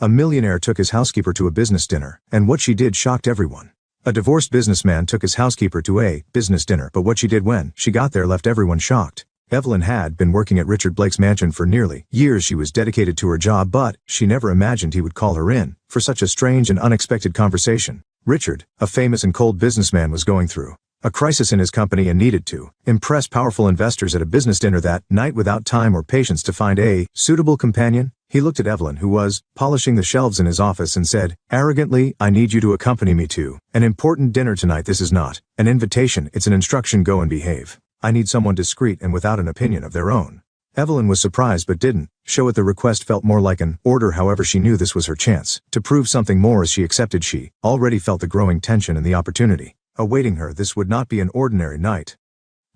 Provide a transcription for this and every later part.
A millionaire took his housekeeper to a business dinner, and what she did shocked everyone. A divorced businessman took his housekeeper to a business dinner, but what she did when she got there left everyone shocked. Evelyn had been working at Richard Blake's mansion for nearly years. She was dedicated to her job, but she never imagined he would call her in for such a strange and unexpected conversation. Richard, a famous and cold businessman, was going through a crisis in his company and needed to impress powerful investors at a business dinner that night without time or patience to find a suitable companion. He looked at Evelyn, who was polishing the shelves in his office, and said, arrogantly, I need you to accompany me to an important dinner tonight. This is not an invitation, it's an instruction. Go and behave. I need someone discreet and without an opinion of their own. Evelyn was surprised but didn't show it. The request felt more like an order. However, she knew this was her chance to prove something more. As she accepted, she already felt the growing tension and the opportunity awaiting her. This would not be an ordinary night.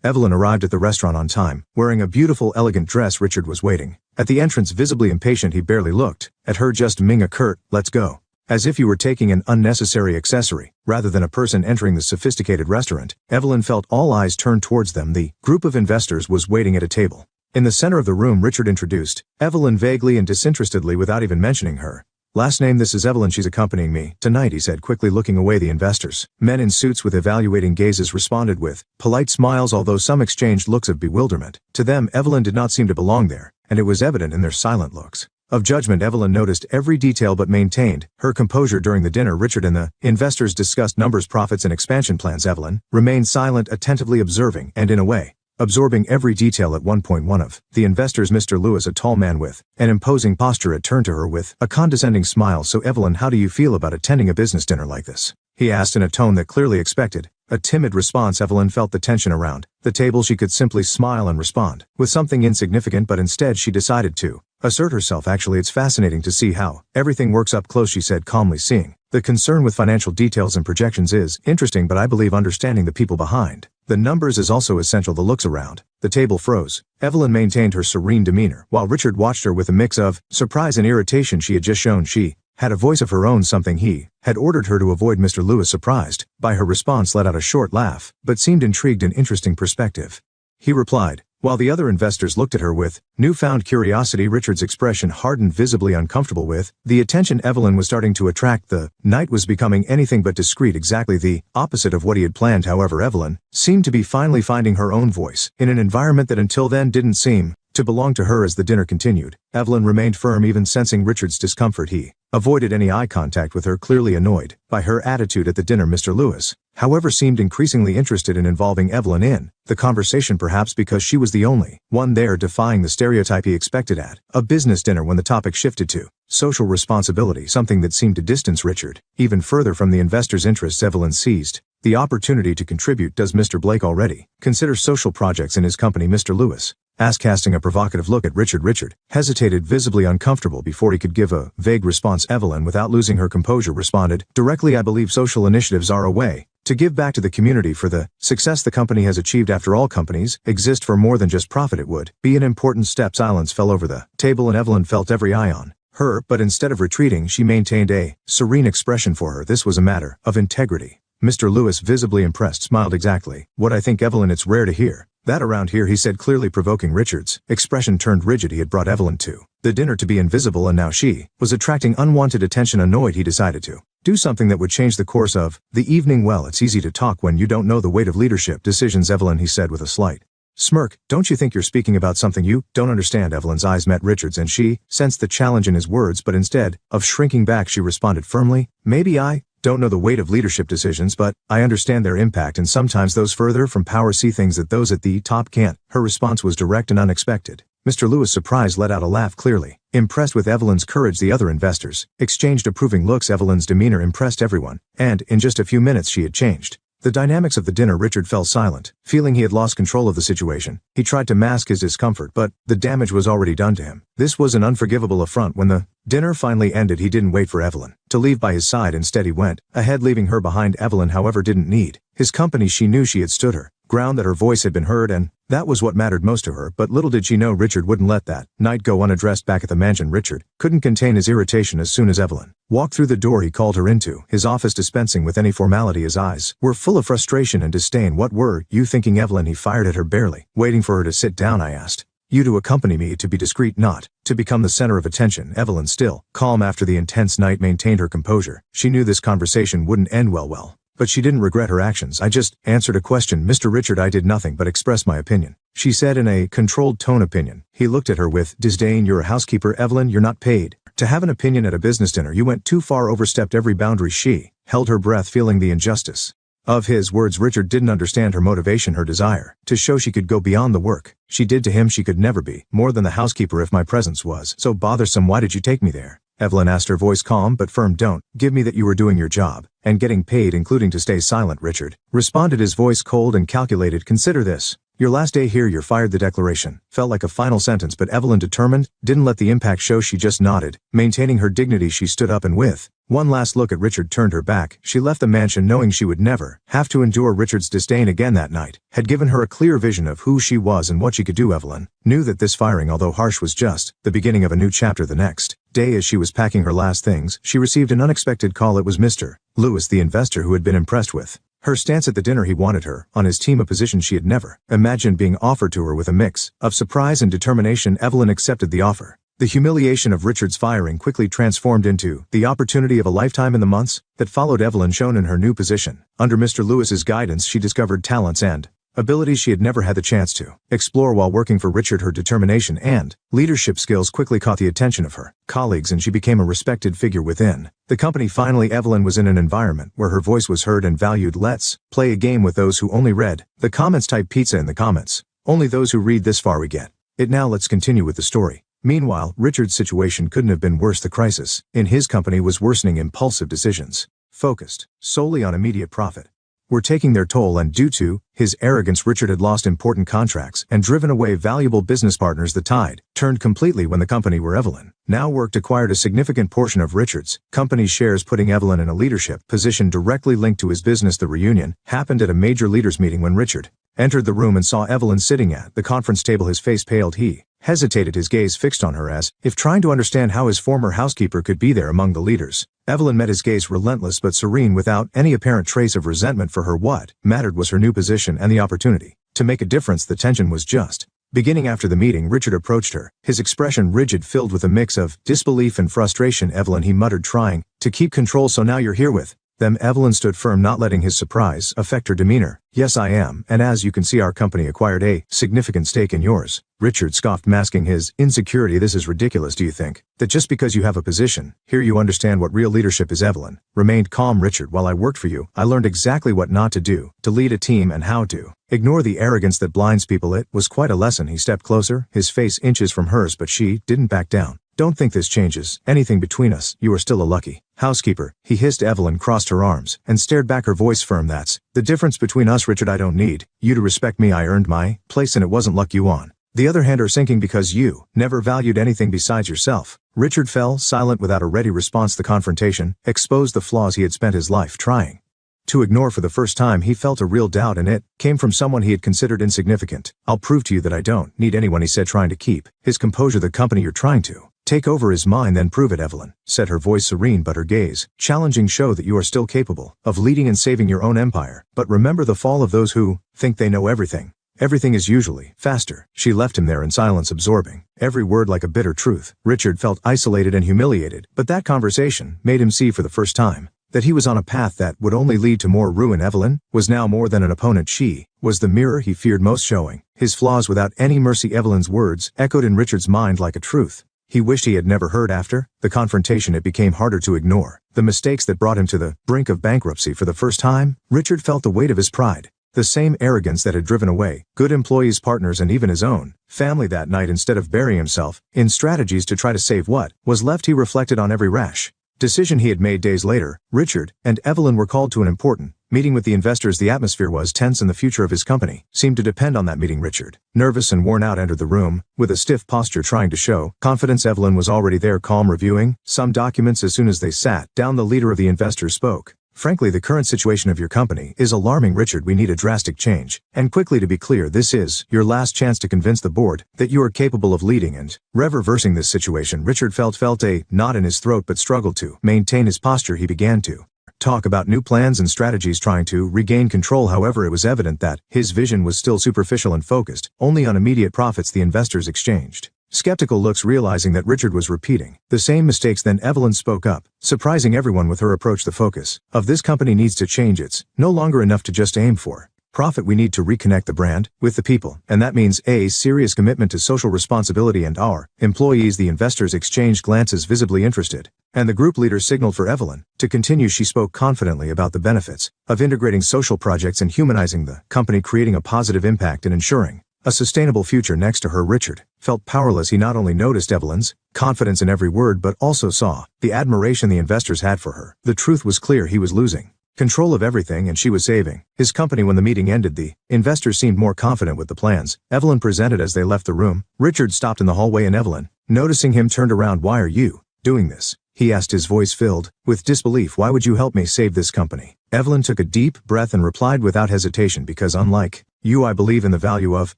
Evelyn arrived at the restaurant on time, wearing a beautiful, elegant dress. Richard was waiting at the entrance, visibly impatient. He barely looked at her, just ming a curt, let's go, as if you were taking an unnecessary accessory, rather than a person entering the sophisticated restaurant. Evelyn felt all eyes turned towards them. The group of investors was waiting at a table in the center of the room. Richard introduced Evelyn vaguely and disinterestedly, without even mentioning her last name. This is Evelyn. She's accompanying me tonight, he said, quickly looking away. The investors, men in suits with evaluating gazes, responded with polite smiles, although some exchanged looks of bewilderment. To them, Evelyn did not seem to belong there, and it was evident in their silent looks of judgment. Evelyn noticed every detail but maintained her composure during the dinner. Richard and the investors discussed numbers, profits, and expansion plans. Evelyn remained silent, attentively observing and, in a way, absorbing every detail. At one point, one of the investors, Mr. Lewis, a tall man with an imposing posture, had turned to her with a condescending smile. So, Evelyn, how do you feel about attending a business dinner like this? He asked in a tone that clearly expected a timid response. Evelyn felt the tension around the table. She could simply smile and respond with something insignificant, but instead she decided to assert herself. Actually, it's fascinating to see how everything works up close, she said calmly. Seeing the concern with financial details and projections is interesting, but I believe understanding the people behind the numbers is also essential. The looks around the table froze. Evelyn maintained her serene demeanor, while Richard watched her with a mix of surprise and irritation. She had just shown she had a voice of her own, something he had ordered her to avoid. Mr. Lewis, surprised by her response, let out a short laugh, but seemed intrigued. An interesting perspective, he replied, while the other investors looked at her with newfound curiosity. Richard's expression hardened, visibly uncomfortable with the attention Evelyn was starting to attract. The night was becoming anything but discreet, exactly the opposite of what he had planned. However, Evelyn seemed to be finally finding her own voice in an environment that until then didn't seem to belong to her. As the dinner continued, Evelyn remained firm, even sensing Richard's discomfort. He avoided any eye contact with her, clearly annoyed by her attitude at the dinner. Mr. Lewis, however, seemed increasingly interested in involving Evelyn in the conversation, perhaps because she was the only one there, defying the stereotype he expected at a business dinner. When the topic shifted to social responsibility, something that seemed to distance Richard even further from the investors' interests, Evelyn seized the opportunity to contribute. Does Mr. Blake already consider social projects in his company? Mr. Lewis asked, casting a provocative look at Richard. Richard hesitated, visibly uncomfortable, before he could give a vague response. Evelyn, without losing her composure, responded directly, I believe social initiatives are a way to give back to the community for the success the company has achieved. After all, companies exist for more than just profit. It would be an important step. Silence fell over the table, and Evelyn felt every eye on her, but instead of retreating, she maintained a serene expression. For her, this was a matter of integrity. Mr. Lewis, visibly impressed, smiled. Exactly what I think, Evelyn. It's rare to hear that around here, he said, clearly provoking. Richard's expression turned rigid. He had brought Evelyn to the dinner to be invisible, and now she was attracting unwanted attention. Annoyed, he decided to do something that would change the course of the evening. Well, it's easy to talk when you don't know the weight of leadership decisions, Evelyn, he said with a slight smirk. Don't you think you're speaking about something you don't understand? Evelyn's eyes met Richard's, and she sensed the challenge in his words, but instead of shrinking back, she responded firmly, maybe I don't know the weight of leadership decisions, but I understand their impact, and sometimes those further from power see things that those at the top can't. Her response was direct and unexpected. Mr. Lewis, surprised, let out a laugh, clearly impressed with Evelyn's courage. The other investors exchanged approving looks. Evelyn's demeanor impressed everyone, and in just a few minutes she had changed the dynamics of the dinner. Richard fell silent, feeling he had lost control of the situation. He tried to mask his discomfort, but the damage was already done to him. This was an unforgivable affront. When the dinner finally ended, he didn't wait for Evelyn to leave by his side. Instead, he went ahead, leaving her behind. Evelyn, however, didn't need his company. She knew she had stood her ground, that her voice had been heard, and that was what mattered most to her. But little did she know Richard wouldn't let that night go unaddressed. Back at the mansion, Richard couldn't contain his irritation. As soon as Evelyn walked through the door, he called her into his office, dispensing with any formality. His eyes were full of frustration and disdain. What were you thinking, Evelyn? He fired at her, barely waiting for her to sit down. I asked You to accompany me, to be discreet, not to become the center of attention. Evelyn, still calm after the intense night, maintained her composure. She knew this conversation wouldn't end well. But she didn't regret her actions. I just answered a question, Mr. Richard. I did nothing but express my opinion, she said in a controlled tone. Opinion? He looked at her with disdain. You're a housekeeper, Evelyn. You're not paid to have an opinion at a business dinner. You went too far, overstepped every boundary. She held her breath, feeling the injustice of his words. Richard didn't understand her motivation, her desire to show she could go beyond the work she did. To him, she could never be more than the housekeeper. If my presence was so bothersome, why did you take me there? Evelyn asked, her voice calm but firm. Don't give me that you were doing your job and getting paid, including to stay silent. Richard responded, his voice cold and calculated. Consider this your last day here. You're fired. The declaration felt like a final sentence, but Evelyn, determined, didn't let the impact show. She just nodded, maintaining her dignity. She stood up and with one last look at Richard turned her back. She left the mansion knowing she would never have to endure Richard's disdain again. That night had given her a clear vision of who she was and what she could do. Evelyn knew that this firing, although harsh, was just the beginning of a new chapter. The next day, as she was packing her last things, she received an unexpected call. It was Mr. Lewis, the investor who had been impressed with her stance at the dinner. He wanted her on his team, a position she had never imagined being offered to her. With a mix of surprise and determination, Evelyn accepted the offer. The humiliation of Richard's firing quickly transformed into the opportunity of a lifetime. In the months that followed, Evelyn shone in her new position. Under Mr. Lewis's guidance, she discovered talents and abilities she had never had the chance to explore while working for Richard. Her determination and leadership skills quickly caught the attention of her colleagues, and she became a respected figure within the company. Finally, Evelyn was in an environment where her voice was heard and valued. Let's play a game with those who only read the comments. Type pizza in the comments. Only those who read this far we get it. Now let's continue with the story. Meanwhile, Richard's situation couldn't have been worse. The crisis in his company was worsening. Impulsive decisions, focused solely on immediate profit, were taking their toll, and due to his arrogance, Richard had lost important contracts and driven away valuable business partners. The tide turned completely when the company where Evelyn now worked acquired a significant portion of Richard's company's shares, putting Evelyn in a leadership position directly linked to his business. The reunion happened at a major leaders meeting. When Richard entered the room and saw Evelyn sitting at the conference table, his face paled. He hesitated, his gaze fixed on her as if trying to understand how his former housekeeper could be there among the leaders. Evelyn met his gaze, relentless but serene, without any apparent trace of resentment. For her, what mattered was her new position and the opportunity to make a difference. The tension was just beginning. After the meeting, Richard approached her, his expression rigid, filled with a mix of disbelief and frustration. Evelyn, he muttered, trying to keep control. So now you're here with them? Evelyn stood firm, not letting his surprise affect her demeanor. Yes, I am, and as you can see, our company acquired a significant stake in yours. Richard scoffed, masking his insecurity. This is ridiculous. Do you think that just because you have a position here you understand what real leadership is? Evelyn remained calm. Richard, while I worked for you, I learned exactly what not to do to lead a team and how to ignore the arrogance that blinds people. It was quite a lesson. He stepped closer, his face inches from hers, but she didn't back down. Don't think this changes anything between us. You are still a lucky housekeeper, he hissed. Evelyn crossed her arms and stared back, her voice firm. That's the difference between us, Richard. I don't need you to respect me. I earned my place, and it wasn't luck. You, on the other hand, are sinking because you never valued anything besides yourself. Richard fell silent without a ready response. The confrontation exposed the flaws he had spent his life trying to ignore. For the first time, he felt a real doubt, and it came from someone he had considered insignificant. I'll prove to you that I don't need anyone, he said, trying to keep his composure. The company you're trying to take over is mine. Then prove it, Evelyn said, her voice serene but her gaze challenging. Show that you are still capable of leading and saving your own empire. But remember the fall of those who think they know everything. Everything is usually faster. She left him there in silence, absorbing every word like a bitter truth. Richard felt isolated and humiliated, but that conversation made him see for the first time that he was on a path that would only lead to more ruin. Evelyn was now more than an opponent. She was the mirror he feared most, showing his flaws without any mercy. Evelyn's words echoed in Richard's mind like a truth he wished he had never heard. After the confrontation, it became harder to ignore the mistakes that brought him to the brink of bankruptcy. For the first time, Richard felt the weight of his pride, the same arrogance that had driven away good employees, partners, and even his own family. That night, instead of burying himself in strategies to try to save what was left, he reflected on every rash decision he had made. Days later, Richard and Evelyn were called to an important meeting with the investors. The atmosphere was tense, and the future of his company seemed to depend on that meeting. Richard, nervous and worn out, entered the room with a stiff posture, trying to show confidence. Evelyn was already there, calm, reviewing some documents. As soon as they sat down, the leader of the investors spoke. Frankly, the current situation of your company is alarming, Richard. We need a drastic change, and quickly. To be clear, this is your last chance to convince the board that you are capable of leading and reversing this situation. Richard felt a knot in his throat but struggled to maintain his posture. He began to talk about new plans and strategies trying to regain control. However, it was evident that his vision was still superficial and focused only on immediate profits. The investors exchanged skeptical looks, realizing that Richard was repeating the same mistakes. Then Evelyn spoke up, surprising everyone with her approach. The focus of this company needs to change. It's no longer enough to just aim for profit. We need to reconnect the brand with the people, and that means a serious commitment to social responsibility and our employees. The investors exchanged glances, visibly interested, and the group leader signaled for Evelyn to continue. She spoke confidently about the benefits of integrating social projects and humanizing the company, creating a positive impact and ensuring a sustainable future. Next to her, Richard felt powerless. He not only noticed Evelyn's confidence in every word but also saw the admiration the investors had for her. The truth was clear: he was losing control of everything and she was saving his company. When the meeting ended, the investors seemed more confident with the plans Evelyn presented. As they left the room, Richard stopped in the hallway and Evelyn, noticing him, turned around. "Why are you doing this?" he asked, his voice filled with disbelief. "Why would you help me save this company?" Evelyn took a deep breath and replied without hesitation, "Because unlike you, I believe in the value of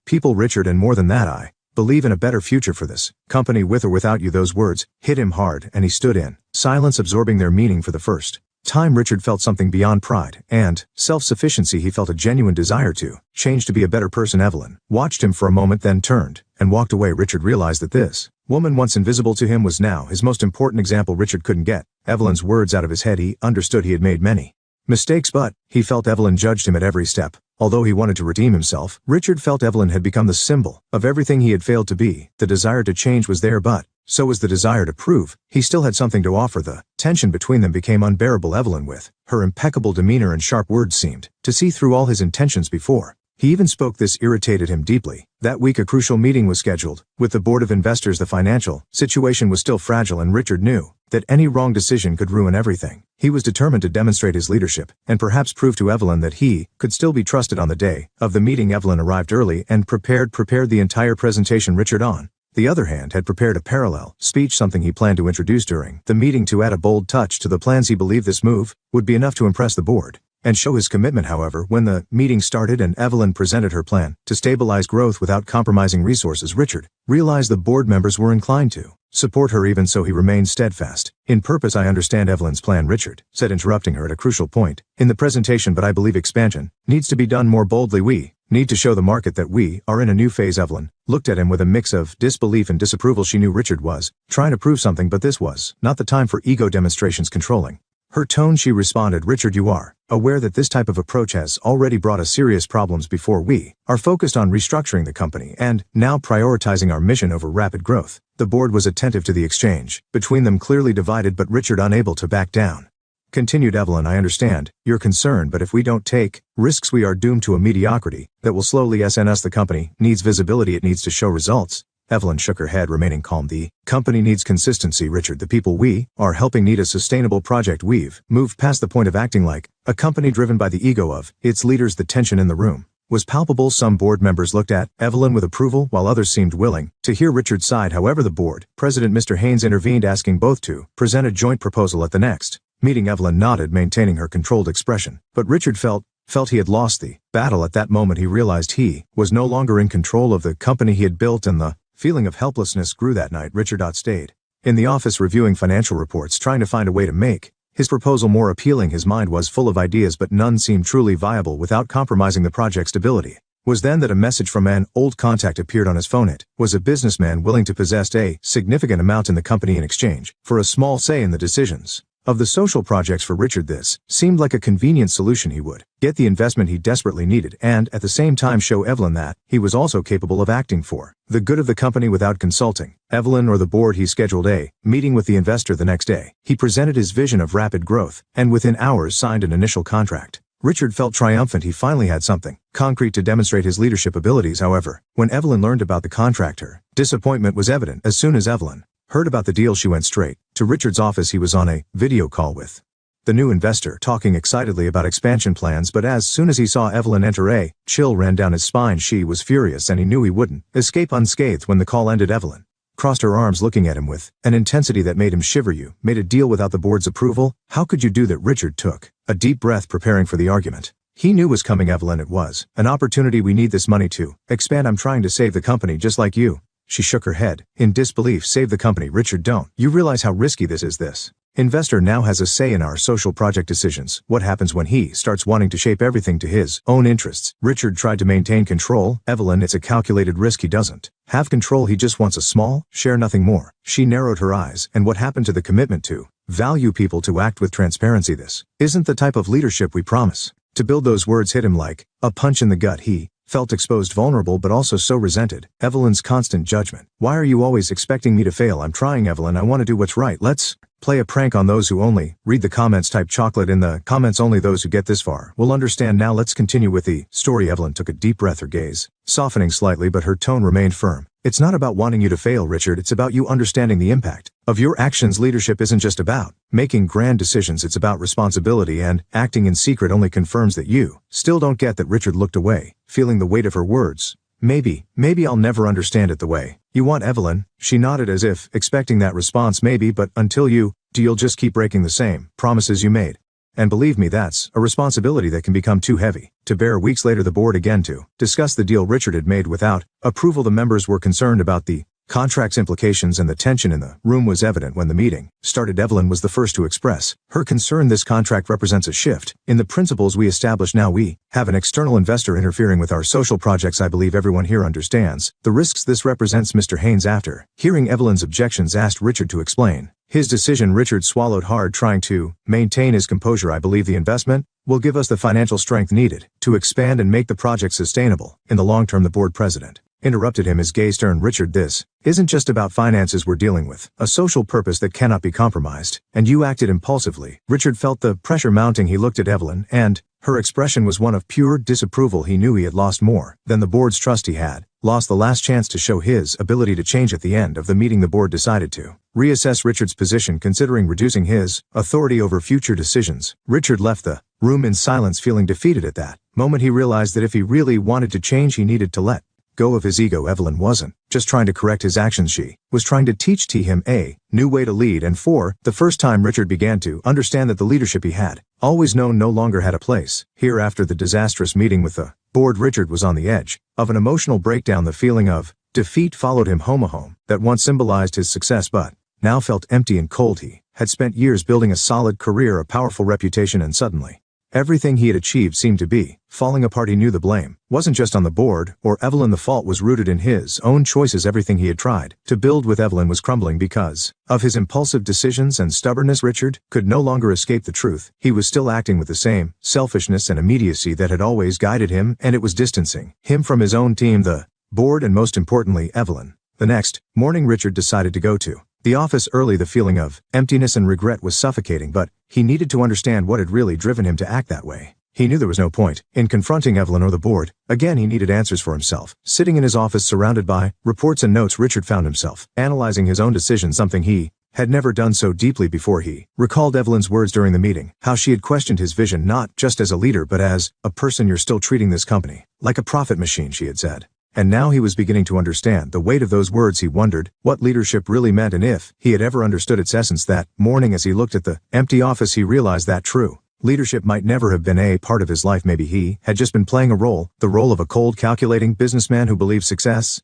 people, Richard, and more than that, I believe in a better future for this company, with or without you." Those words hit him hard, and he stood in silence, absorbing their meaning. For the first time, Richard felt something beyond pride and self-sufficiency. He felt a genuine desire to change, to be a better person. Evelyn watched him for a moment, then turned and walked away. Richard realized that this woman, once invisible to him, was now his most important example. Richard couldn't get Evelyn's words out of his head. He understood he had made many mistakes, but he felt Evelyn judged him at every step. Although he wanted to redeem himself, Richard felt Evelyn had become the symbol of everything he had failed to be. The desire to change was there, but so was the desire to prove he still had something to offer. The tension between them became unbearable. Evelyn, with her impeccable demeanor and sharp words, seemed to see through all his intentions before he even spoke. This irritated him deeply. That week, a crucial meeting was scheduled with the board of investors. The financial situation was still fragile, and Richard knew that any wrong decision could ruin everything. He was determined to demonstrate his leadership and perhaps prove to Evelyn that he could still be trusted. On the day of the meeting, Evelyn arrived early and prepared the entire presentation. Richard, on the other hand, had prepared a parallel speech, something he planned to introduce during the meeting to add a bold touch to the plans. He believed this move would be enough to impress the board and show his commitment. However, when the meeting started and Evelyn presented her plan to stabilize growth without compromising resources, Richard realized the board members were inclined to support her. Even so, he remained steadfast in purpose. "I understand Evelyn's plan," Richard said, interrupting her at a crucial point in the presentation, "but I believe expansion needs to be done more boldly. We need to show the market that we are in a new phase." Evelyn looked at him with a mix of disbelief and disapproval. She knew Richard was trying to prove something, but this was not the time for ego demonstrations. Controlling her tone, she responded, "Richard, you are aware that this type of approach has already brought us serious problems before. We are focused on restructuring the company and now prioritizing our mission over rapid growth." The board was attentive to the exchange between them, clearly divided, but Richard unable to back down. Continued Evelyn, "I understand your concern, but if we don't take risks, we are doomed to a mediocrity that will slowly SNS. The company needs visibility. It needs to show results." Evelyn shook her head, remaining calm. "The company needs consistency, Richard. The people we are helping need a sustainable project. We've moved past the point of acting like a company driven by the ego of its leaders." The tension in the room was palpable. Some board members looked at Evelyn with approval, while others seemed willing to hear Richard's side. However, the board president, Mr. Haynes, intervened, asking both to present a joint proposal at the next meeting. Evelyn nodded, maintaining her controlled expression, but Richard felt he had lost the battle. At that moment, he realized he was no longer in control of the company he had built, and the feeling of helplessness grew. That night, Richard stayed in the office, reviewing financial reports, trying to find a way to make his proposal more appealing. His mind was full of ideas, but none seemed truly viable without compromising the project's stability. Was then that a message from an old contact appeared on his phone. It was a businessman willing to possess a significant amount in the company in exchange for a small say in the decisions of the social projects. For Richard, this seemed like a convenient solution. He would get the investment he desperately needed and at the same time show Evelyn that he was also capable of acting for the good of the company without consulting Evelyn or the board. He scheduled a meeting with the investor the next day. He presented his vision of rapid growth and within hours signed an initial contract. Richard felt triumphant. He finally had something concrete to demonstrate his leadership abilities. However, when Evelyn learned about the contract, her disappointment was evident. As soon as Evelyn heard about the deal, she went straight to Richard's office. He was on a video call with the new investor, talking excitedly about expansion plans, but as soon as he saw Evelyn enter, a chill ran down his spine. She was furious, and he knew he wouldn't escape unscathed. When the call ended, Evelyn crossed her arms, looking at him with an intensity that made him shiver. "You made a deal without the board's approval? How could you do that?" Richard took a deep breath, preparing for the argument he knew was coming. "Evelyn, it was an opportunity. We need this money to expand. I'm trying to save the company just like you." She shook her head in disbelief. "Save the company? Richard, don't you realize how risky this is?" This investor now has a say in our social project decisions. What happens when he starts wanting to shape everything to his own interests? Richard tried to maintain control. Evelyn, it's a calculated risk. He doesn't have control. He just wants a small share, nothing more. She narrowed her eyes. And what happened to the commitment to value people, to act with transparency? This isn't the type of leadership we promise. To build. Those words hit him like a punch in the gut. He felt exposed, vulnerable, but also so resented. Evelyn's constant judgment. Why are you always expecting me to fail? I'm trying, Evelyn. I want to do what's right. Let's play a prank on those who only read the comments. Type chocolate in the comments. Only those who get this far will understand. Now let's continue with the story. Evelyn took a deep breath, her gaze softening slightly, but her tone remained firm. It's not about wanting you to fail, Richard. It's about you understanding the impact of your actions. Leadership isn't just about making grand decisions. It's about responsibility, and acting in secret only confirms that you still don't get that. Richard looked away, feeling the weight of her words. Maybe I'll never understand it the way you want, Evelyn. She nodded as if expecting that response. Maybe, but until you do, you'll just keep breaking the same promises you made. And believe me, that's a responsibility that can become too heavy to bear. Weeks later, the board again to discuss the deal Richard had made without approval. The members were concerned about the contract's implications, and the tension in the room was evident when the meeting started. Evelyn was the first to express her concern. This contract represents a shift in the principles we established. Now we have an external investor interfering with our social projects. I believe everyone here understands the risks this represents. Mr. Haynes, after hearing Evelyn's objections, asked Richard to explain his decision. Richard swallowed hard, trying to maintain his composure. I believe the investment will give us the financial strength needed to expand and make the project sustainable in the long term. The board president interrupted him, his gaze stern. Richard, this isn't just about finances. We're dealing with a social purpose that cannot be compromised, and you acted impulsively. Richard felt the pressure mounting. He looked at Evelyn, and her expression was one of pure disapproval. He knew he had lost more than the board's trust. He had lost the last chance to show his ability to change. At the end of the meeting, the board decided to reassess Richard's position, considering reducing his authority over future decisions. Richard left the room in silence, feeling defeated. At that moment, he realized that if he really wanted to change, he needed to let go of his ego. Evelyn wasn't just trying to correct his actions. She was trying to teach him a new way to lead. And for the first time, Richard began to understand that the leadership he had always known no longer had a place here. After the disastrous meeting with the board, Richard was on the edge of an emotional breakdown. The feeling of defeat followed him home, a home that once symbolized his success but now felt empty and cold. He had spent years building a solid career, a powerful reputation, and suddenly everything he had achieved seemed to be falling apart. He knew the blame wasn't just on the board or Evelyn. The fault was rooted in his own choices. Everything he had tried to build with Evelyn was crumbling because of his impulsive decisions and stubbornness. Richard could no longer escape the truth. He was still acting with the same selfishness and immediacy that had always guided him, and it was distancing him from his own team, the board, and most importantly, Evelyn. The next morning, Richard decided to go to the office early. The feeling of emptiness and regret was suffocating, but he needed to understand what had really driven him to act that way. He knew there was no point in confronting Evelyn or the board. Again, he needed answers for himself. Sitting in his office, surrounded by reports and notes, Richard found himself analyzing his own decisions, something he had never done so deeply before. He recalled Evelyn's words during the meeting, how she had questioned his vision, not just as a leader but as a person. You're still treating this company like a profit machine, she had said. And now he was beginning to understand the weight of those words. He wondered what leadership really meant, and if he had ever understood its essence. That morning, as he looked at the empty office, he realized that true leadership might never have been a part of his life. Maybe he had just been playing a role, the role of a cold, calculating businessman who believed success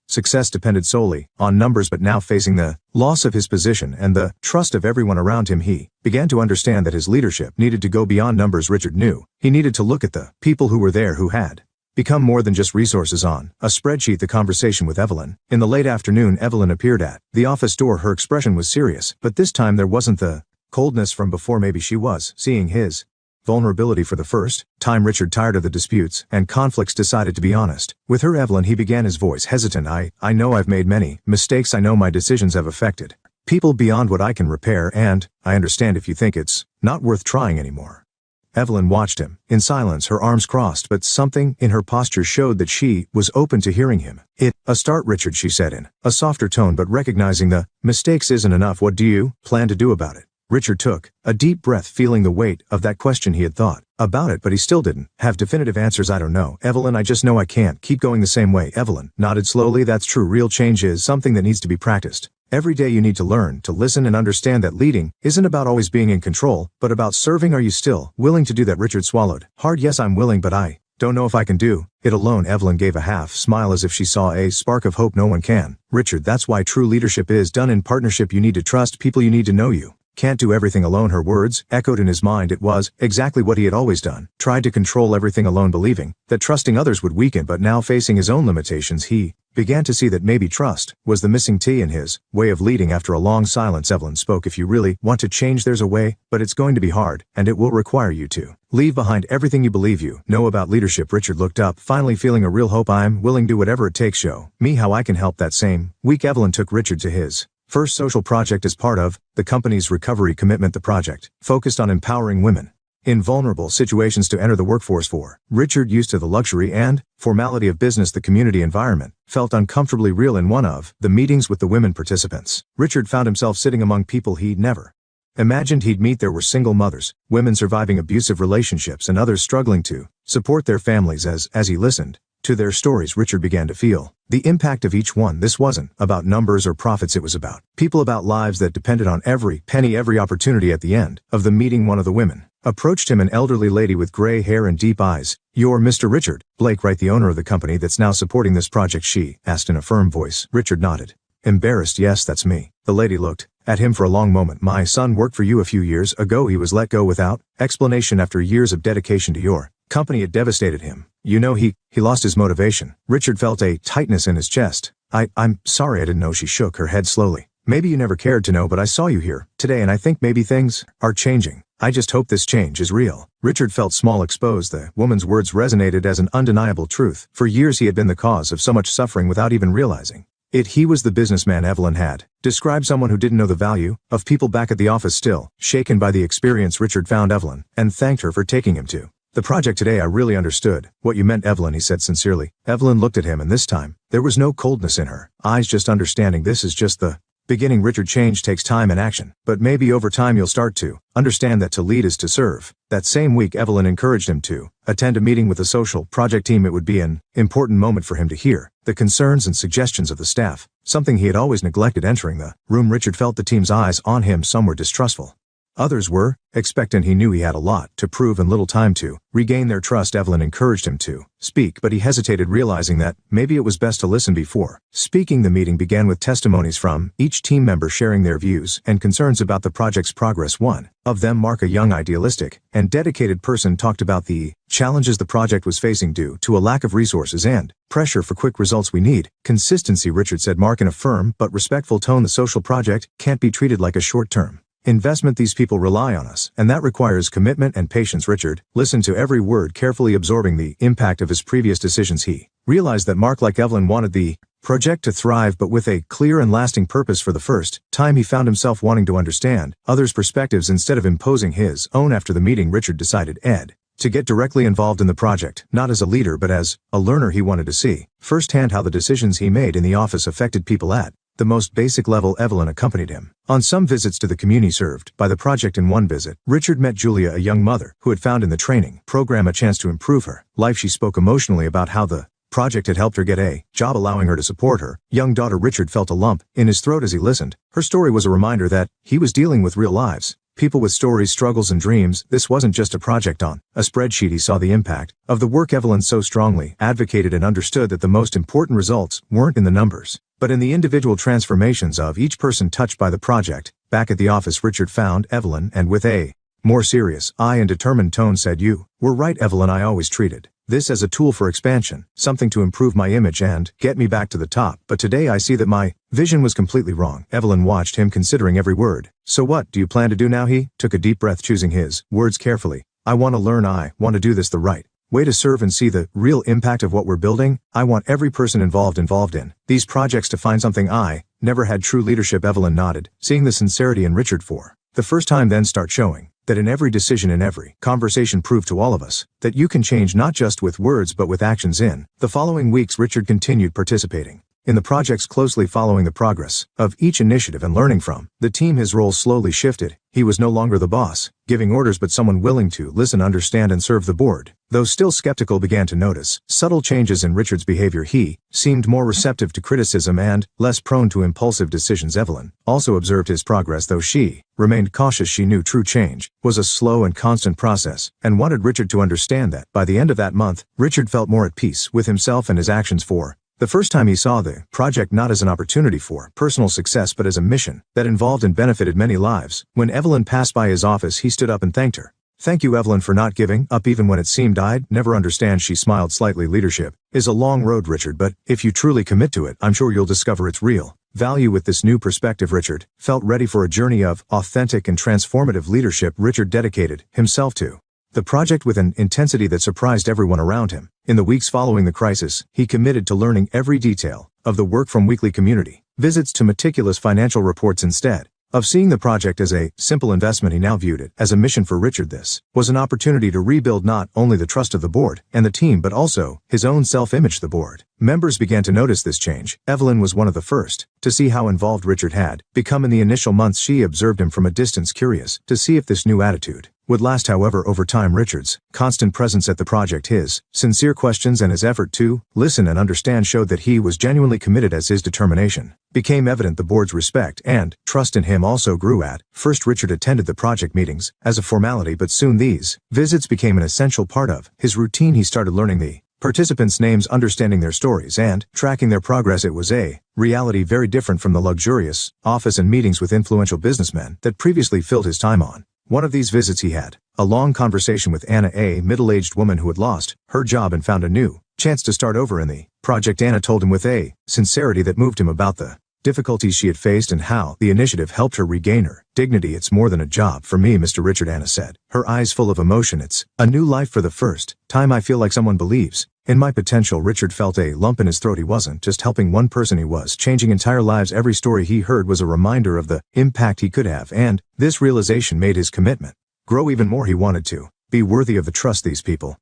depended solely on numbers. But now, facing the loss of his position and the trust of everyone around him, he began to understand that his leadership needed to go beyond numbers. Richard knew he needed to look at the people who were there, who had become more than just resources on a spreadsheet. The conversation with Evelyn. In the late afternoon, Evelyn appeared at the office door. Her expression was serious, but this time there wasn't the coldness from before. Maybe she was seeing his vulnerability for the first time. Richard, tired of the disputes and conflicts, decided to be honest with her. Evelyn, he began, his voice hesitant. I know I've made many mistakes. I know my decisions have affected people beyond what I can repair, and I understand if you think it's not worth trying anymore. Evelyn watched him in silence, her arms crossed, but something in her posture showed that she was open to hearing him. A start, Richard, she said in a softer tone, but recognizing the mistakes isn't enough. What do you plan to do about it? Richard took a deep breath, feeling the weight of that question. He had thought about it, but he still didn't have definitive answers. I don't know, Evelyn. I just know I can't keep going the same way. Evelyn nodded slowly. That's true. Real change is something that needs to be practiced. Every day you need to learn to listen and understand that leading isn't about always being in control, but about serving. Are you still willing to do that? Richard swallowed hard. Yes, I'm willing, but I don't know if I can do it alone. Evelyn gave a half smile as if she saw a spark of hope. No one can, Richard. That's why true leadership is done in partnership. You need to trust people. You need to know you Can't do everything alone. Her words echoed in his mind. It was exactly what he had always done. Tried to control everything alone, believing that trusting others would weaken, but now facing his own limitations, he began to see that maybe trust was the missing T in his way of leading. After a long silence, Evelyn spoke. If you really want to change, there's a way, but it's going to be hard, and it will require you to leave behind everything you believe you know about leadership. Richard looked up, finally feeling a real hope. I'm willing to do whatever it takes. Show me how I can help. That same week, Evelyn took Richard to his first social project as part of the company's recovery commitment. The project focused on empowering women in vulnerable situations to enter the workforce. For Richard, used to the luxury and formality of business, the community environment felt uncomfortably real. In one of the meetings with the women participants, Richard found himself sitting among people he'd never imagined he'd meet. There were single mothers, women surviving abusive relationships, and others struggling to support their families. As he listened to their stories, Richard began to feel the impact of each one. This wasn't about numbers or profits. It was about people, about lives that depended on every penny, every opportunity. At the end of the meeting, one of the women approached him, an elderly lady with gray hair and deep eyes. "You're Mr. Richard Blake, right? The owner of the company that's now supporting this project?" she asked in a firm voice. Richard nodded, embarrassed. "Yes, that's me." The lady looked at him for a long moment. "My son worked for you a few years ago. He was let go without explanation after years of dedication to your company. It devastated him. You know, he lost his motivation." Richard felt a tightness in his chest. I'm sorry, I didn't know." She shook her head slowly. "Maybe you never cared to know, but I saw you here today, and I think maybe things are changing. I just hope this change is real." Richard felt small, exposed. The woman's words resonated as an undeniable truth. For years he had been the cause of so much suffering without even realizing it. He was the businessman Evelyn had described, someone who didn't know the value of people. Back at the office, still shaken by the experience, Richard found Evelyn and thanked her for taking him to the project today. "I really understood what you meant, Evelyn," he said sincerely. Evelyn looked at him, and this time there was no coldness in her eyes, just understanding. "This is just the beginning, Richard. Change takes time and action, but maybe over time you'll start to understand that to lead is to serve." That same week, Evelyn encouraged him to attend a meeting with the social project team. It would be an important moment for him to hear the concerns and suggestions of the staff, something he had always neglected. Entering the room, Richard felt the team's eyes on him. Some were distrustful, others were expectant. He knew he had a lot to prove and little time to regain their trust. Evelyn encouraged him to speak, but he hesitated, realizing that maybe it was best to listen before speaking. The meeting began with testimonies from each team member sharing their views and concerns about the project's progress. One of them, Mark, a young, idealistic, and dedicated person, talked about the challenges the project was facing due to a lack of resources and pressure for quick results. "We need consistency," Richard said, Mark, in a firm but respectful tone. "The social project can't be treated like a short-term investment. These people rely on us, and that requires commitment and patience." Richard listened to every word, carefully absorbing the impact of his previous decisions. He realized that Mark, like Evelyn, wanted the project to thrive, but with a clear and lasting purpose. For the first time, he found himself wanting to understand others' perspectives instead of imposing his own. After the meeting, Richard decided to get directly involved in the project, not as a leader but as a learner. He wanted to see firsthand how the decisions he made in the office affected people at the most basic level. Evelyn accompanied him on some visits to the community served by the project. In one visit, Richard met Julia, a young mother who had found in the training program a chance to improve her life. She spoke emotionally about how the project had helped her get a job, allowing her to support her young daughter. Richard felt a lump in his throat as he listened. Her story was a reminder that he was dealing with real lives, people with stories, struggles, and dreams. This wasn't just a project on a spreadsheet. He saw the impact of the work Evelyn so strongly advocated and understood that the most important results weren't in the numbers, but in the individual transformations of each person touched by the project. Back at the office, Richard found Evelyn and, with a more serious eye and determined tone, said, "You were right, Evelyn. I always treated this as a tool for expansion, something to improve my image and get me back to the top. But today I see that my vision was completely wrong." Evelyn watched him, considering every word. "So what do you plan to do now?" He took a deep breath, choosing his words carefully. "I want to learn. I want to do this the right way, to serve and see the real impact of what we're building. I want every person involved in these projects to find something I never had. True leadership." Evelyn nodded, seeing the sincerity in Richard for the first time. Then start showing that in every decision, in every conversation, prove to all of us that you can change, not just with words but with actions. In the following weeks, Richard continued participating in the projects, closely following the progress of each initiative and learning from the team. His role slowly shifted. He was no longer the boss, giving orders, but someone willing to listen, understand, and serve. The board, though still skeptical, began to notice subtle changes in Richard's behavior. He seemed more receptive to criticism and less prone to impulsive decisions. Evelyn also observed his progress, though she remained cautious. She knew true change was a slow and constant process, and wanted Richard to understand that. By the end of that month, Richard felt more at peace with himself and his actions. For The first time he saw the project not as an opportunity for personal success but as a mission that involved and benefited many lives. When Evelyn passed by his office, he stood up and thanked her. "Thank you, Evelyn, for not giving up even when it seemed I'd never understand." She smiled slightly. "Leadership is a long road, Richard, but if you truly commit to it, I'm sure you'll discover its real value." With this new perspective, Richard felt ready for a journey of authentic and transformative leadership. Richard dedicated himself to the project with an intensity that surprised everyone around him. In the weeks following the crisis, he committed to learning every detail of the work, from weekly community visits to meticulous financial reports. Instead of seeing the project as a simple investment, he now viewed it as a mission for Richard. This was an opportunity to rebuild not only the trust of the board and the team but also his own self-image. The board members began to notice this change. Evelyn was one of the first to see how involved Richard had become in the initial months. She observed him from a distance, curious to see if this new attitude would last. However, over time, Richard's constant presence at the project, his sincere questions, and his effort to listen and understand showed that he was genuinely committed. As his determination became evident, the board's respect and trust in him also grew. At first, Richard attended the project meetings as a formality, but soon these visits became an essential part of his routine. He started learning the participants' names, understanding their stories, and tracking their progress. It was a reality very different from the luxurious office and meetings with influential businessmen that previously filled his time. On one of these visits, he had a long conversation with Anna, a middle-aged woman who had lost her job and found a new chance to start over in the project. Anna told him with a sincerity that moved him about the difficulties she had faced and how the initiative helped her regain her dignity. "It's more than a job for me, Mr. Richard," Anna said, her eyes full of emotion. "It's a new life. For the first time, I feel like someone believes in my potential." Richard felt a lump in his throat. He wasn't just helping one person, he was changing entire lives. Every story he heard was a reminder of the impact he could have, and this realization made his commitment grow even more. He wanted to be worthy of the trust these people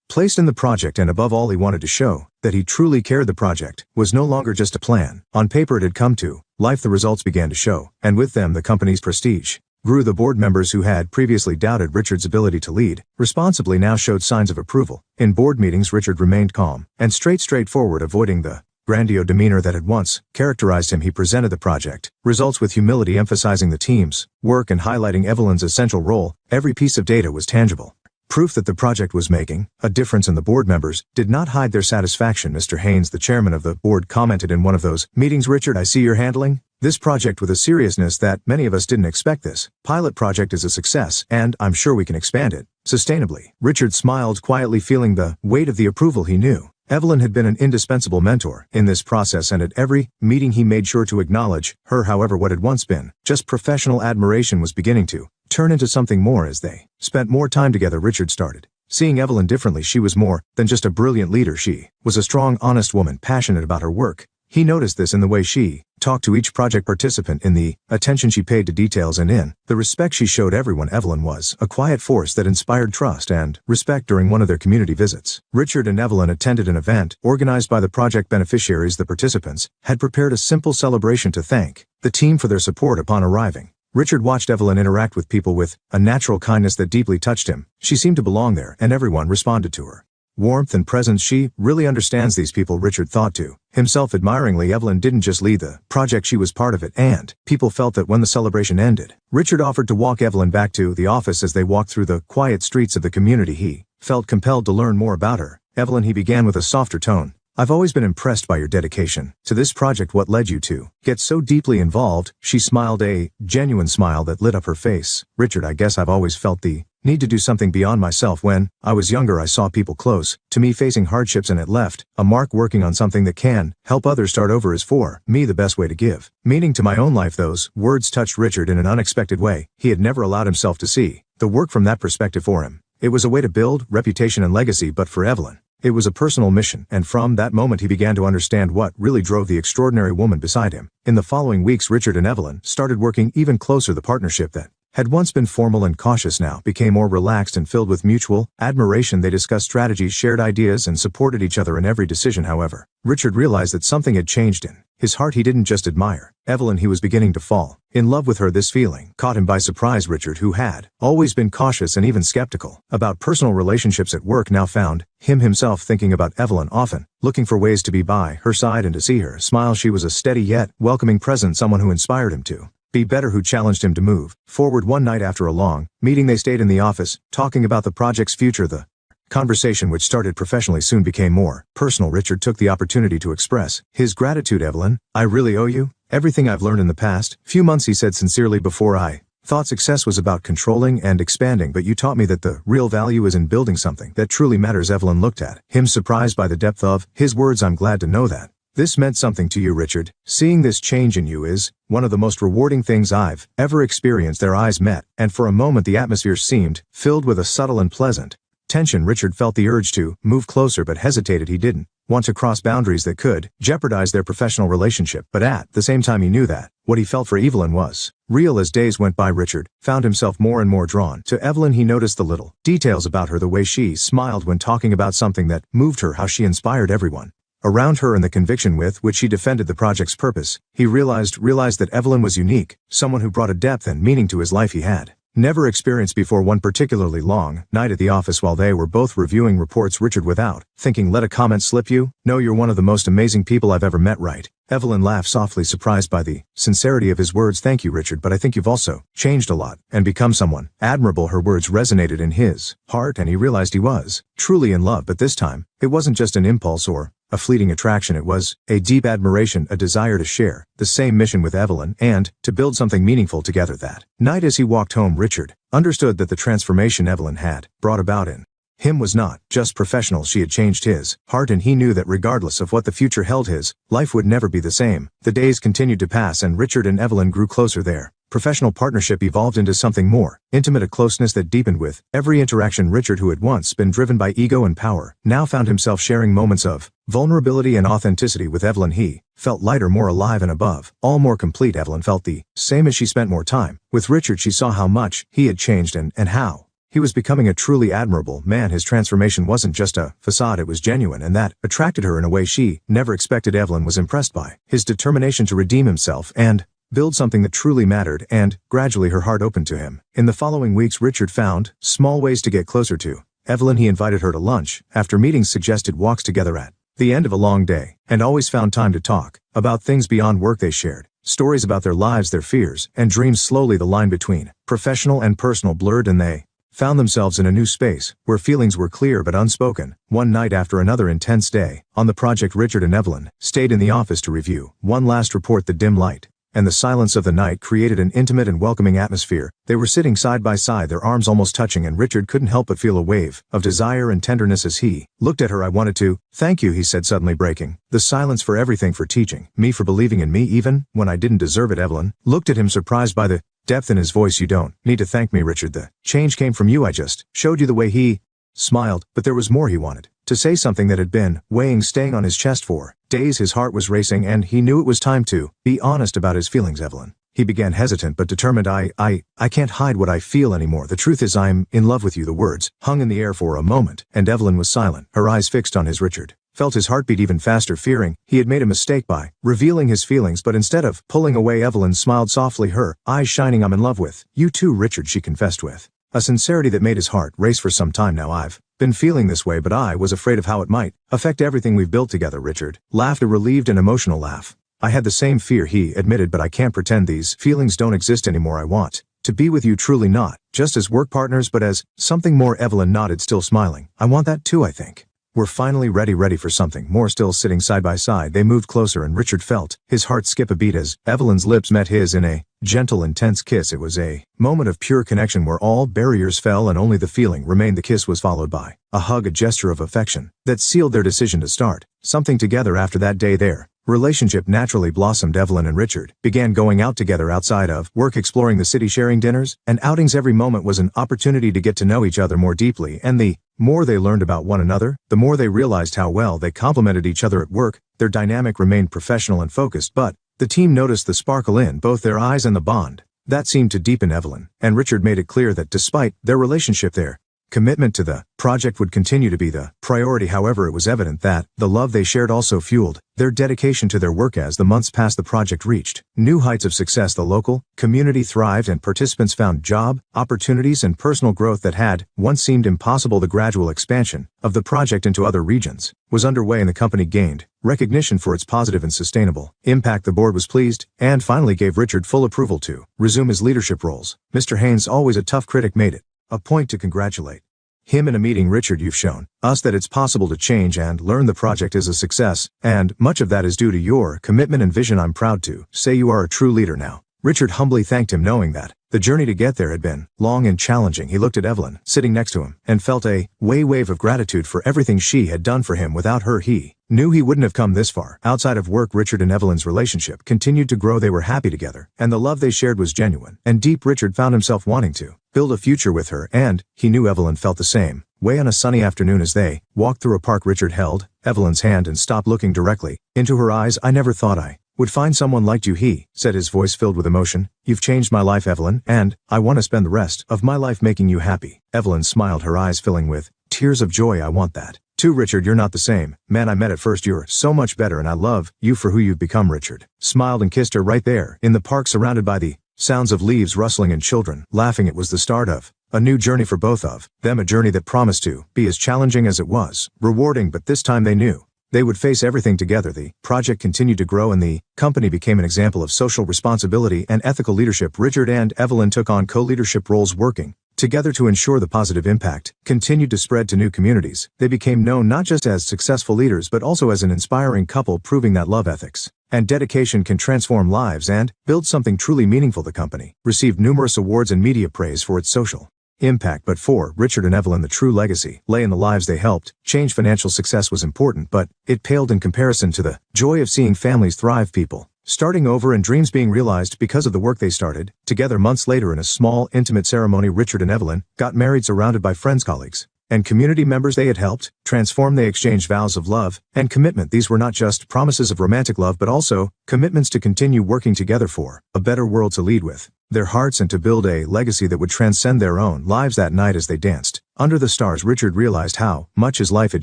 placed in the project, and above all, he wanted to show that he truly cared. The project was no longer just a plan on paper. It had come to life. The results began to show, and with them the company's prestige grew. The board members who had previously doubted Richard's ability to lead responsibly now showed signs of approval. In board meetings, Richard remained calm and straightforward, avoiding the grandiose demeanor that had once characterized him. He presented the project results with humility, emphasizing the team's work and highlighting Evelyn's essential role. Every piece of data was tangible proof that the project was making a difference, and the board members did not hide their satisfaction. Mr. Haynes, the chairman of the board, commented in one of those meetings, "Richard, I see you're handling this project with a seriousness that many of us didn't expect. This pilot project is a success, and I'm sure we can expand it sustainably." Richard smiled quietly, feeling the weight of the approval. He knew Evelyn had been an indispensable mentor in this process, and at every meeting he made sure to acknowledge her. However, what had once been just professional admiration was beginning to turn into something more. As they spent more time together, Richard started seeing Evelyn differently. She was more than just a brilliant leader. She was a strong, honest woman, passionate about her work. He noticed this in the way she talked to each project participant, in the attention she paid to details, and in the respect she showed everyone. Evelyn was a quiet force that inspired trust and respect. During one of their community visits, Richard and Evelyn attended an event organized by the project beneficiaries. The participants had prepared a simple celebration to thank the team for their support. Upon arriving, Richard watched Evelyn interact with people with a natural kindness that deeply touched him. She seemed to belong there, and everyone responded to her warmth and presence. "She really understands these people," Richard thought to himself admiringly. Evelyn didn't just lead the project, she was part of it, and people felt that. When the celebration ended, Richard offered to walk Evelyn back to the office. As they walked through the quiet streets of the community, he felt compelled to learn more about her. "Evelyn," he began with a softer tone, "I've always been impressed by your dedication to this project. What led you to get so deeply involved?" She smiled, a genuine smile that lit up her face. "Richard, I guess I've always felt the need to do something beyond myself. When I was younger, I saw people close to me facing hardships, and it left a mark. Working on something that can help others start over is for me the best way to give meaning to my own life." Those words touched Richard in an unexpected way. He had never allowed himself to see the work from that perspective. For him, it was a way to build reputation and legacy, but for Evelyn, it was a personal mission, and from that moment he began to understand what really drove the extraordinary woman beside him. In the following weeks, Richard and Evelyn started working even closer. The partnership that had once been formal and cautious now became more relaxed and filled with mutual admiration. They discussed strategies, shared ideas, and supported each other in every decision. However, Richard realized that something had changed in his heart. He didn't just admire Evelyn, he was beginning to fall in love with her. This feeling caught him by surprise. Richard, who had always been cautious and even skeptical about personal relationships at work, now found himself thinking about Evelyn often, looking for ways to be by her side and to see her smile. She was a steady yet welcoming presence, someone who inspired him to be better, who challenged him to move forward. One night after a long meeting, they stayed in the office, talking about the project's future. The Conversation which started professionally soon became more personal. Richard took the opportunity to express his gratitude. Evelyn, I really owe you everything I've learned in the past few months, he said sincerely. Before I thought success was about controlling and expanding, but you taught me that the real value is in building something that truly matters. Evelyn looked at him, surprised by the depth of his words. I'm glad to know that this meant something to you, Richard. Seeing this change in you is one of the most rewarding things I've ever experienced. Their eyes met, and for a moment the atmosphere seemed filled with a subtle and pleasant tension. Richard felt the urge to move closer but hesitated. He didn't want to cross boundaries that could jeopardize their professional relationship, but at the same time he knew that what he felt for Evelyn was real. As days went by, Richard found himself more and more drawn to Evelyn. He noticed the little details about her, the way she smiled when talking about something that moved her, how she inspired everyone around her, and the conviction with which she defended the project's purpose. He realized that Evelyn was unique, someone who brought a depth and meaning to his life he had never experienced before. One particularly long night at the office while they were both reviewing reports, Richard, without thinking, let a comment slip. You know, you're one of the most amazing people I've ever met, right? Evelyn laughed softly, surprised by the sincerity of his words. Thank you, Richard, but I think you've also changed a lot and become someone admirable. Her words resonated in his heart, and he realized he was truly in love. But this time, it wasn't just an impulse or a fleeting attraction. It was a deep admiration, a desire to share the same mission with Evelyn and to build something meaningful together. That night as he walked home, Richard understood that the transformation Evelyn had brought about in him was not just professional. She had changed his heart, and he knew that regardless of what the future held, his life would never be the same. The days continued to pass, and Richard and Evelyn grew closer. Their professional partnership evolved into something more intimate, a closeness that deepened with every interaction. Richard, who had once been driven by ego and power, now found himself sharing moments of vulnerability and authenticity with Evelyn. He felt lighter, more alive, and above all, more complete. Evelyn felt the same as she spent more time with Richard. She saw how much he had changed and how he was becoming a truly admirable man. His transformation wasn't just a facade, it was genuine, and that attracted her in a way she never expected. Evelyn was impressed by his determination to redeem himself and build something that truly mattered, and gradually her heart opened to him. In the following weeks, Richard found small ways to get closer to Evelyn. He invited her to lunch after meetings, suggested walks together at the end of a long day, and always found time to talk about things beyond work. They shared stories about their lives, their fears, and dreams. Slowly the line between professional and personal blurred, and they found themselves in a new space where feelings were clear but unspoken. One night after another intense day on the project, Richard and Evelyn stayed in the office to review one last report. The dim light and the silence of the night created an intimate and welcoming atmosphere. They were sitting side by side, their arms almost touching, and Richard couldn't help but feel a wave of desire and tenderness as he looked at her. I wanted to thank you, he said, suddenly breaking the silence, for everything, for teaching me, for believing in me even when I didn't deserve it. Evelyn looked at him, surprised by the depth in his voice. You don't need to thank me, Richard. The change came from you. I just showed you the way. He smiled, but there was more. He wanted to say something that had been staying on his chest for days. His heart was racing, and he knew it was time to be honest about his feelings. Evelyn, he began, hesitant but determined. I can't hide what I feel anymore. The truth is, I'm in love with you. The words hung in the air for a moment, and Evelyn was silent, her eyes fixed on his. Richard felt his heartbeat even faster, fearing he had made a mistake by revealing his feelings, but instead of pulling away, Evelyn smiled softly, her eyes shining. I'm in love with you too, Richard, she confessed with a sincerity that made his heart race. For some time now I've been feeling this way, but I was afraid of how it might affect everything we've built together. Richard laughed, a relieved and emotional laugh. I had the same fear, he admitted, but I can't pretend these feelings don't exist anymore. I want to be with you, truly, not just as work partners but as something more. Evelyn nodded, still smiling. I want that too. I think we're finally ready for something more. Still sitting side by side, they moved closer, and Richard felt his heart skip a beat as Evelyn's lips met his in a gentle, intense kiss. It was a moment of pure connection where all barriers fell and only the feeling remained. The kiss was followed by a hug, a gesture of affection that sealed their decision to start something together. After that day, their relationship naturally blossomed. Evelyn and Richard began going out together outside of work, exploring the city, sharing dinners and outings. Every moment was an opportunity to get to know each other more deeply, and the more they learned about one another, the more they realized how well they complemented each other at work. Their dynamic remained professional and focused, but the team noticed the sparkle in both their eyes and the bond that seemed to deepen. Evelyn and Richard made it clear that despite their relationship, their commitment to the project would continue to be the priority. However, it was evident that the love they shared also fueled their dedication to their work. As the months passed, the project reached new heights of success. The local community thrived, and participants found job opportunities and personal growth that had once seemed impossible. The gradual expansion of the project into other regions was underway, and the company gained recognition for its positive and sustainable impact. The board was pleased and finally gave Richard full approval to resume his leadership roles. Mr. Haynes, always a tough critic, made it a point to congratulate Him in a meeting. Richard, you've shown us that it's possible to change and learn. The project is a success, and much of that is due to your commitment and vision. I'm proud to say you are a true leader now. Richard humbly thanked him, knowing that the journey to get there had been long and challenging. He looked at Evelyn, sitting next to him, and felt a wave of gratitude for everything she had done for him. Without her, he knew he wouldn't have come this far. Outside of work, Richard and Evelyn's relationship continued to grow. They were happy together, and the love they shared was genuine and deep. Richard found himself wanting to build a future with her, and he knew Evelyn felt the same way. On a sunny afternoon, as they walked through a park, Richard held Evelyn's hand and stopped, looking directly into her eyes. I never thought I would find someone like you, he said, his voice filled with emotion. You've changed my life, Evelyn, and I want to spend the rest of my life making you happy. Evelyn smiled, her eyes filling with tears of joy. I want that too, Richard. You're not the same man I met at first. You're so much better, and I love you for who you've become. Richard smiled and kissed her right there in the park, surrounded by the sounds of leaves rustling and children laughing. It was the start of a new journey for both of them, a journey that promised to be as challenging as it was rewarding. But this time they knew they would face everything together. The project continued to grow, and the company became an example of social responsibility and ethical leadership. Richard and Evelyn took on co-leadership roles, working together to ensure the positive impact continued to spread to new communities. They became known not just as successful leaders but also as an inspiring couple, proving that love, ethics, and dedication can transform lives and build something truly meaningful. The company received numerous awards and media praise for its social impact, but for Richard and Evelyn, the true legacy lay in the lives they helped change. Financial success was important, but it paled in comparison to the joy of seeing families thrive, people starting over, and dreams being realized because of the work they started together. Months later, in a small, intimate ceremony, Richard and Evelyn got married, surrounded by friends, colleagues, and community members they had helped transform. They exchanged vows of love and commitment. These were not just promises of romantic love, but also commitments to continue working together for a better world, to lead with their hearts and to build a legacy that would transcend their own lives. That night, as they danced under the stars, Richard realized how much his life had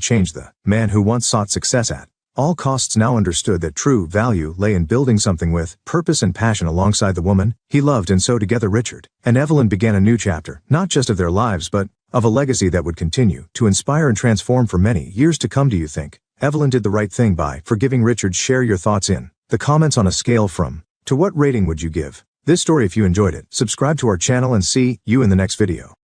changed. The man who once sought success at all costs now understood that true value lay in building something with purpose and passion alongside the woman he loved. And so together, Richard and Evelyn began a new chapter, not just of their lives, but of a legacy that would continue to inspire and transform for many years to come. Do you think Evelyn did the right thing by forgiving Richard? Share your thoughts in the comments. On a scale from to what rating would you give this story? If you enjoyed it, subscribe to our channel, and see you in the next video.